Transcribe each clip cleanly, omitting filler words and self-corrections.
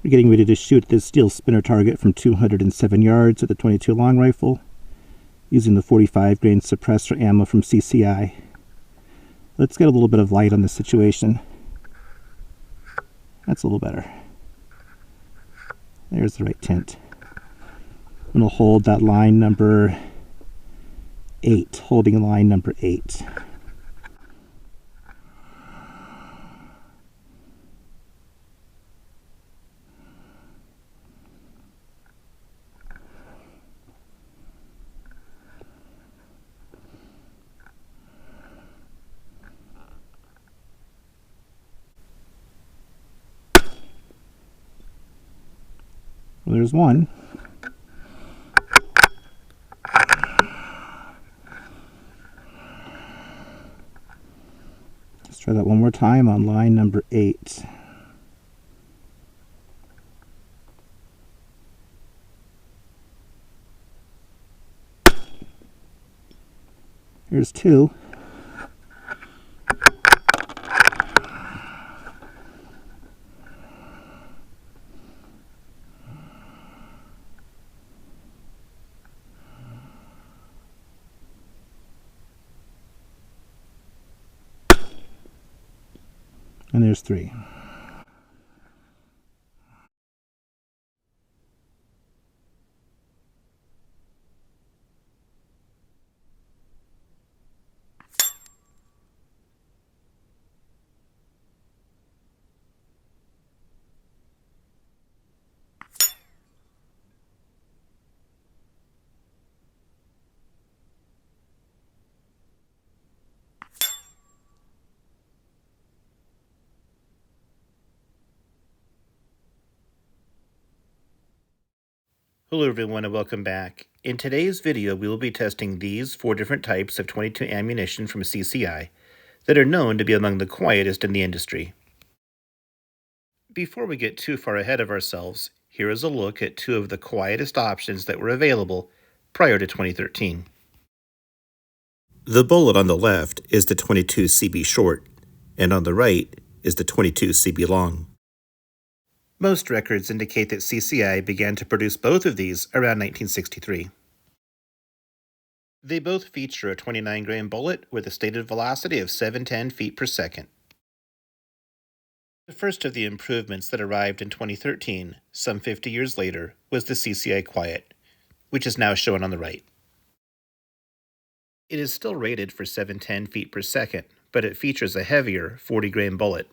We're getting ready to shoot this steel spinner target from 207 yards with the 22 long rifle using the 45 grain suppressor ammo from CCI. Let's get a little bit of light on this situation. That's a little better. There's the right tint. I'm going to hold that line number 8, holding line number 8. Well, there's one. Let's try that one more time on line number 8. Here's 2. And there's 3. Hello everyone and welcome back. In today's video we will be testing these 4 different types of .22 ammunition from CCI that are known to be among the quietest in the industry. Before we get too far ahead of ourselves, here is a look at 2 of the quietest options that were available prior to 2013. The bullet on the left is the .22 CB short, and on the right is the .22 CB long. Most records indicate that CCI began to produce both of these around 1963. They both feature a 29 grain bullet with a stated velocity of 710 feet per second. The first of the improvements that arrived in 2013, some 50 years later, was the CCI Quiet, which is now shown on the right. It is still rated for 710 feet per second, but it features a heavier 40 grain bullet.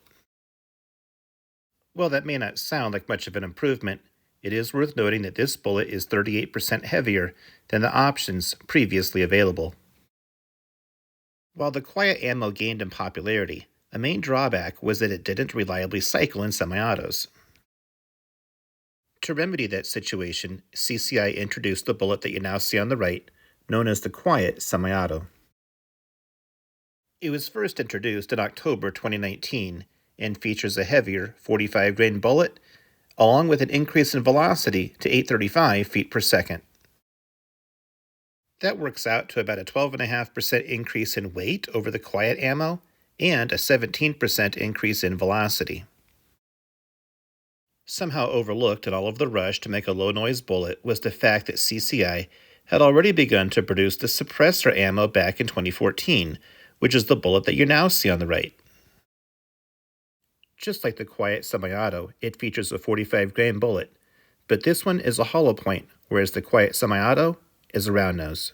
While that may not sound like much of an improvement, it is worth noting that this bullet is 38% heavier than the options previously available. While the Quiet ammo gained in popularity, a main drawback was that it didn't reliably cycle in semi-autos. To remedy that situation, CCI introduced the bullet that you now see on the right, known as the Quiet Semi-Auto. It was first introduced in October 2019 and features a heavier 45 grain bullet, along with an increase in velocity to 835 feet per second. That works out to about a 12.5% increase in weight over the Quiet ammo and a 17% increase in velocity. Somehow overlooked in all of the rush to make a low-noise bullet was the fact that CCI had already begun to produce the suppressor ammo back in 2014, which is the bullet that you now see on the right. Just like the Quiet Semi-Auto, it features a 45 grain bullet, but this one is a hollow point, whereas the Quiet Semi-Auto is a round nose.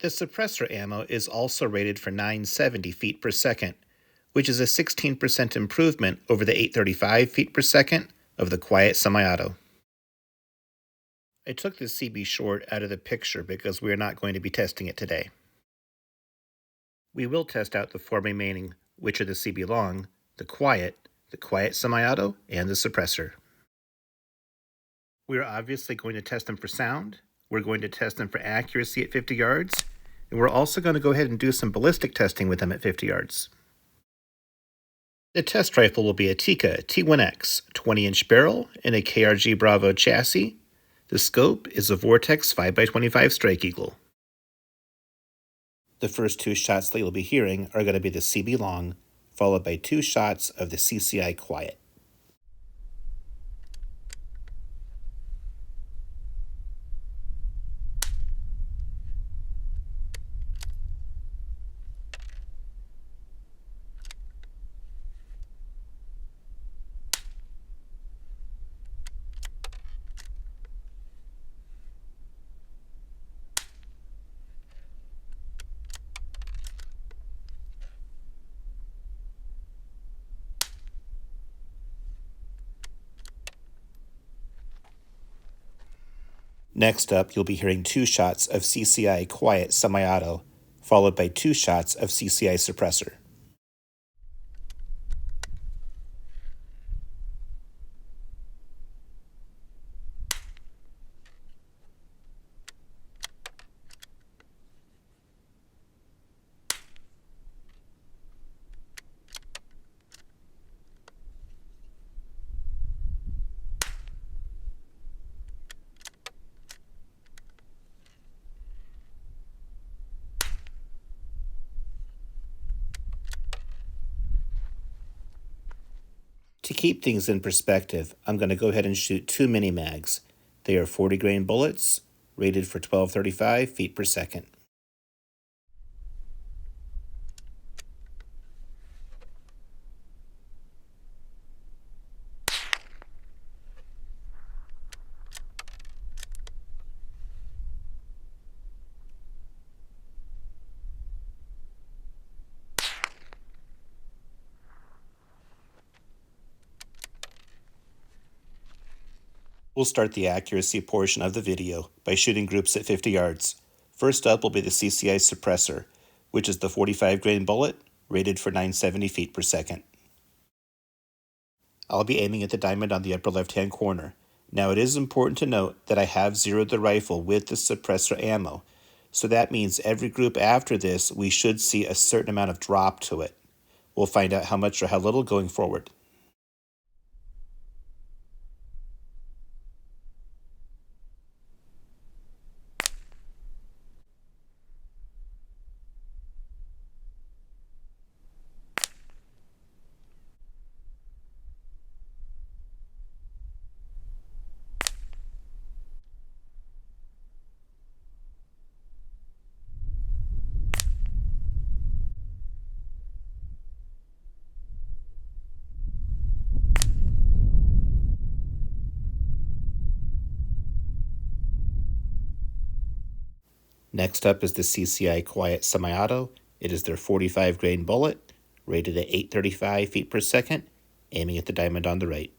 The suppressor ammo is also rated for 970 feet per second, which is a 16% improvement over the 835 feet per second of the Quiet Semi-Auto. I took the CB short out of the picture because we are not going to be testing it today. We will test out the 4 remaining, which are the CB long, the Quiet Semi-Auto, and the suppressor. We are obviously going to test them for sound, we're going to test them for accuracy at 50 yards, and we're also going to go ahead and do some ballistic testing with them at 50 yards. The test rifle will be a Tikka T1X 20-inch barrel and a KRG Bravo chassis. The scope is a Vortex 5x25 Strike Eagle. The first 2 shots that you'll be hearing are going to be the CB long, followed by 2 shots of the CCI Quiet. Next up, you'll be hearing 2 shots of CCI quiet semi-auto, followed by 2 shots of CCI suppressor. To keep things in perspective, I'm going to go ahead and shoot 2 mini mags. They are 40 grain bullets, rated for 1235 feet per second. We'll start the accuracy portion of the video by shooting groups at 50 yards. First up will be the CCI suppressor, which is the 45 grain bullet, rated for 970 feet per second. I'll be aiming at the diamond on the upper left-hand corner. Now it is important to note that I have zeroed the rifle with the suppressor ammo, so that means every group after this we should see a certain amount of drop to it. We'll find out how much or how little going forward. Next up is the CCI Quiet Semi-Auto. It is their 45 grain bullet, rated at 835 feet per second, aiming at the diamond on the right.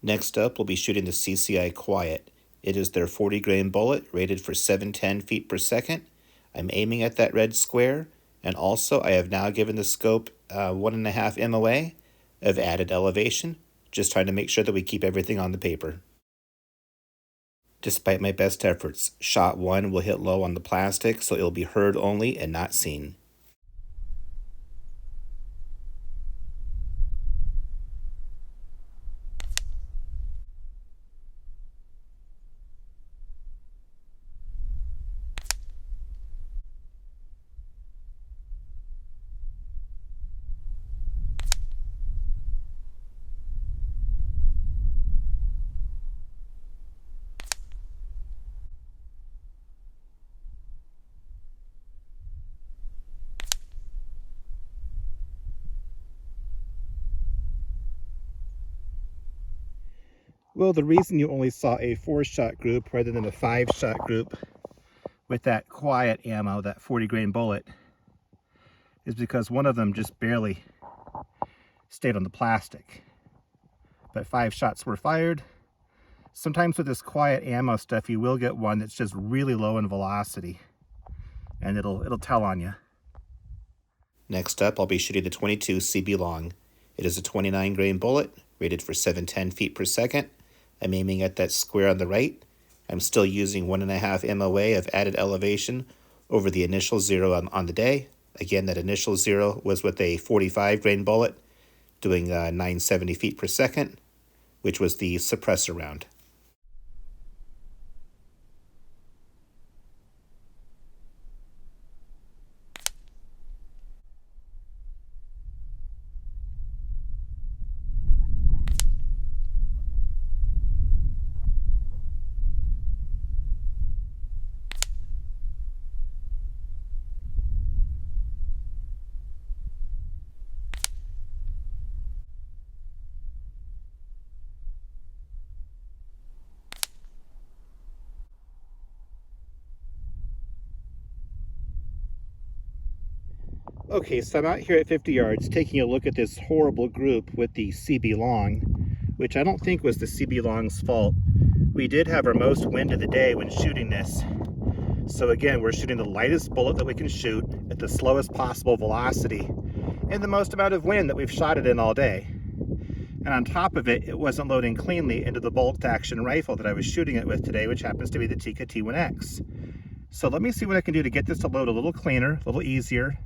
Next up, we'll be shooting the CCI Quiet. It is their 40 grain bullet, rated for 710 feet per second. I'm aiming at that red square, and also I have now given the scope 1.5 MOA of added elevation, just trying to make sure that we keep everything on the paper. Despite my best efforts, shot 1 will hit low on the plastic, so it'll be heard only and not seen. Well, the reason you only saw a 4-shot group rather than a 5-shot group with that quiet ammo, that 40 grain bullet, is because one of them just barely stayed on the plastic. But 5 shots were fired. Sometimes with this quiet ammo stuff, you will get one that's just really low in velocity, and it'll tell on you. Next up, I'll be shooting the 22 CB Long. It is a 29 grain bullet, rated for 710 feet per second. I'm aiming at that square on the right. I'm still using 1.5 MOA of added elevation over the initial 0 on the day. Again, that initial 0 was with a 45 grain bullet, doing 970 feet per second, which was the suppressor round. Okay, so I'm out here at 50 yards taking a look at this horrible group with the CB Long, which I don't think was the CB Long's fault. We did have our most wind of the day when shooting this. So again, we're shooting the lightest bullet that we can shoot at the slowest possible velocity and the most amount of wind that we've shot it in all day. And on top of it, it wasn't loading cleanly into the bolt action rifle that I was shooting it with today, which happens to be the Tikka T1X. So let me see what I can do to get this to load a little cleaner, a little easier.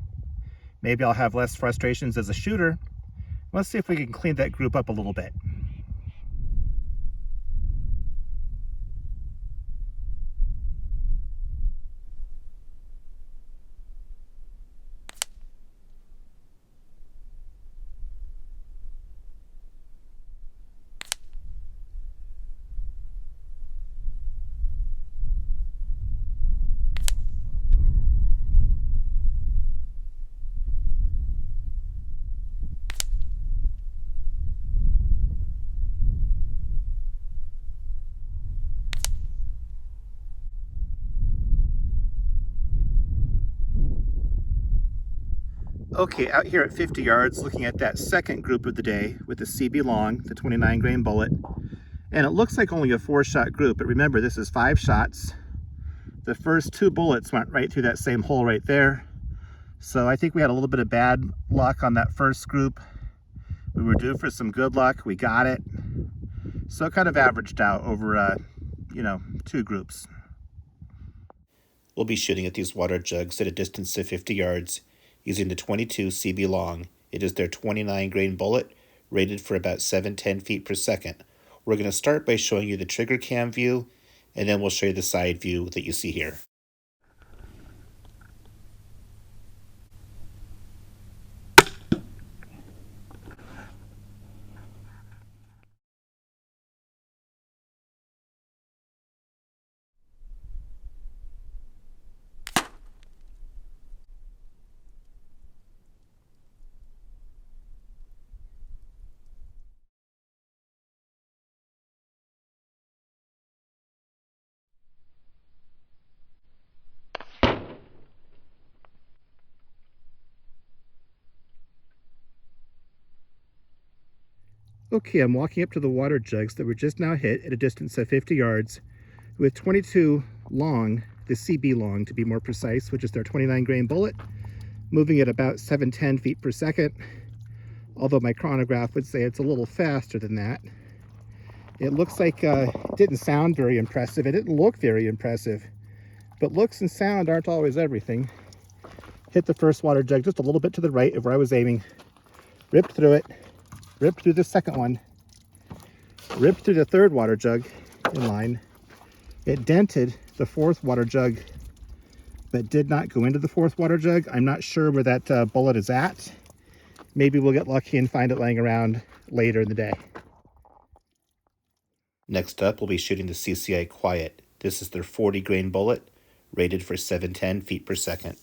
Maybe I'll have less frustrations as a shooter. Let's see if we can clean that group up a little bit. Okay, out here at 50 yards, looking at that second group of the day with the CB Long, the 29 grain bullet. And it looks like only a 4-shot group, but remember, this is 5 shots. The first 2 bullets went right through that same hole right there. So I think we had a little bit of bad luck on that first group. We were due for some good luck. We got it. So it kind of averaged out over, 2 groups. We'll be shooting at these water jugs at a distance of 50 yards using the 22 CB Long. It is their 29 grain bullet, rated for about 710 feet per second. We're going to start by showing you the trigger cam view, and then we'll show you the side view that you see here. Okay, I'm walking up to the water jugs that were just now hit at a distance of 50 yards with 22 Long, the CB Long to be more precise, which is their 29 grain bullet, moving at about 710 feet per second, although my chronograph would say it's a little faster than that. It looks like it didn't sound very impressive. It didn't look very impressive, but looks and sound aren't always everything. Hit the first water jug just a little bit to the right of where I was aiming, ripped through it, ripped through the second one, ripped through the third water jug in line. It dented the fourth water jug, but did not go into the fourth water jug. I'm not sure where that bullet is at. Maybe we'll get lucky and find it laying around later in the day. Next up, we'll be shooting the CCI Quiet. This is their 40 grain bullet, rated for 710 feet per second.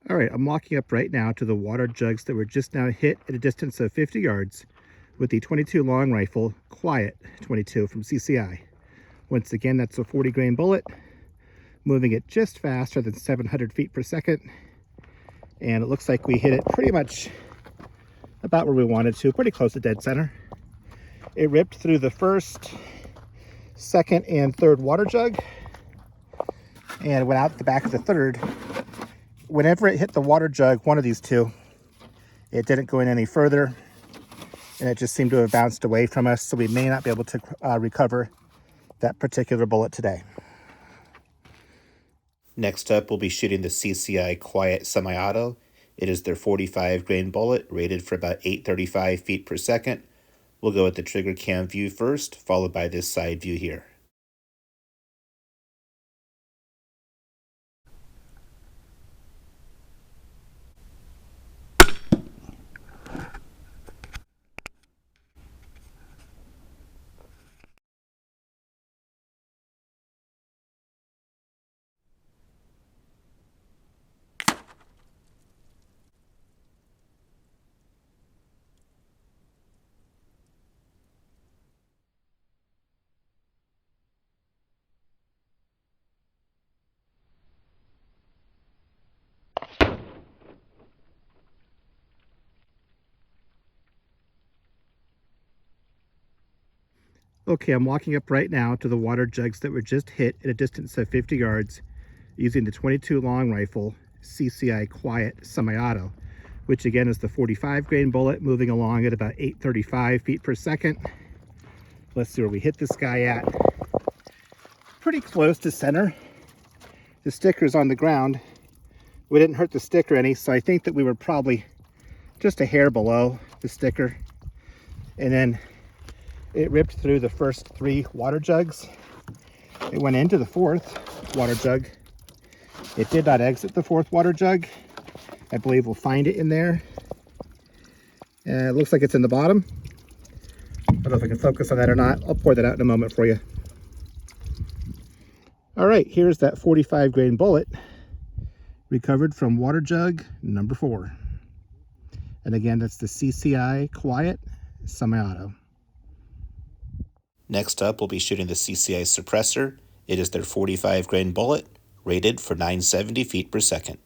All right, I'm walking up right now to the water jugs that were just now hit at a distance of 50 yards with the 22 Long rifle, Quiet 22 from CCI. Once again, that's a 40 grain bullet, moving it just faster than 700 feet per second. And it looks like we hit it pretty much about where we wanted to, pretty close to dead center. It ripped through the first, second, and third water jug and went out the back of the third. Whenever it hit the water jug, one of these two, it didn't go in any further, and it just seemed to have bounced away from us, so we may not be able to recover that particular bullet today. Next up, we'll be shooting the CCI Quiet Semi-Auto. It is their 45 grain bullet, rated for about 835 feet per second. We'll go with the trigger cam view first, followed by this side view here. Okay, I'm walking up right now to the water jugs that were just hit at a distance of 50 yards using the 22 long rifle CCI Quiet semi-auto, which again is the 45 grain bullet moving along at about 835 feet per second. Let's see where we hit this guy at. Pretty close to center. The sticker's on the ground. We didn't hurt the sticker any, so I think that we were probably just a hair below the sticker. And then it ripped through the first 3 water jugs. It went into the 4th water jug. It did not exit the 4th water jug. I believe we'll find it in there. It looks like it's in the bottom. I don't know if I can focus on that or not. I'll pour that out in a moment for you. All right, here's that 45 grain bullet recovered from water jug number 4. And again, that's the CCI Quiet semi-auto. Next up, we'll be shooting the CCI suppressor. It is their 45 grain bullet, rated for 970 feet per second.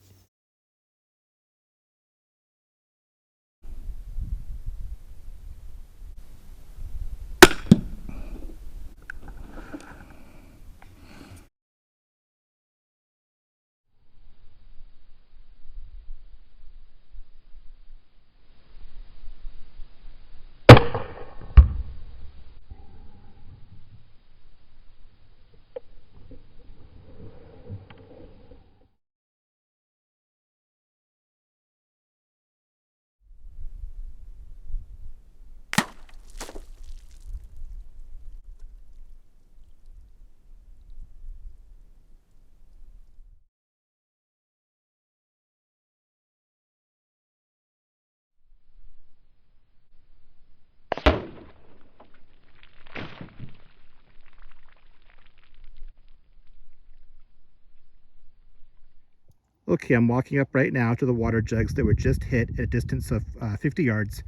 Okay, I'm walking up right now to the water jugs that were just hit at a distance of 50 yards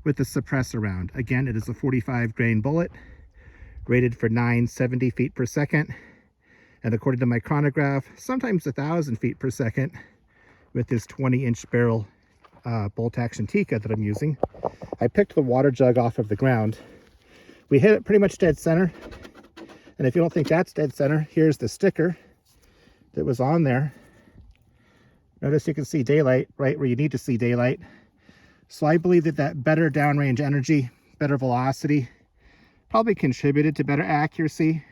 with the suppressor round. Again, it is a 45 grain bullet, rated for 970 feet per second. And according to my chronograph, sometimes 1,000 feet per second with this 20-inch barrel bolt action Tikka that I'm using. I picked the water jug off of the ground. We hit it pretty much dead center. And if you don't think that's dead center, here's the sticker that was on there. Notice you can see daylight right where you need to see daylight. So I believe that that better downrange energy, better velocity, probably contributed to better accuracy.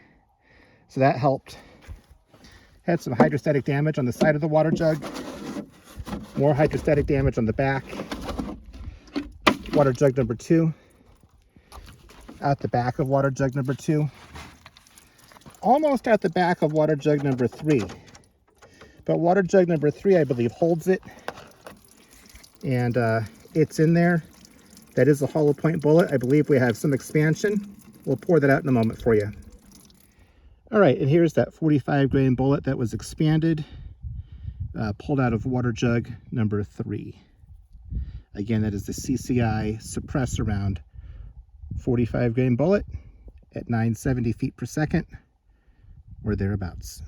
So that helped. Had some hydrostatic damage on the side of the water jug. More hydrostatic damage on the back. Water jug number 2. Out the back of water jug number 2. Almost at the back of water jug number 3. But water jug number 3, I believe, holds it. And it's in there. That is a hollow point bullet. I believe we have some expansion. We'll pour that out in a moment for you. All right, and here's that 45 grain bullet that was expanded, pulled out of water jug number 3. Again, that is the CCI suppressor round 45 grain bullet at 970 feet per second or thereabouts.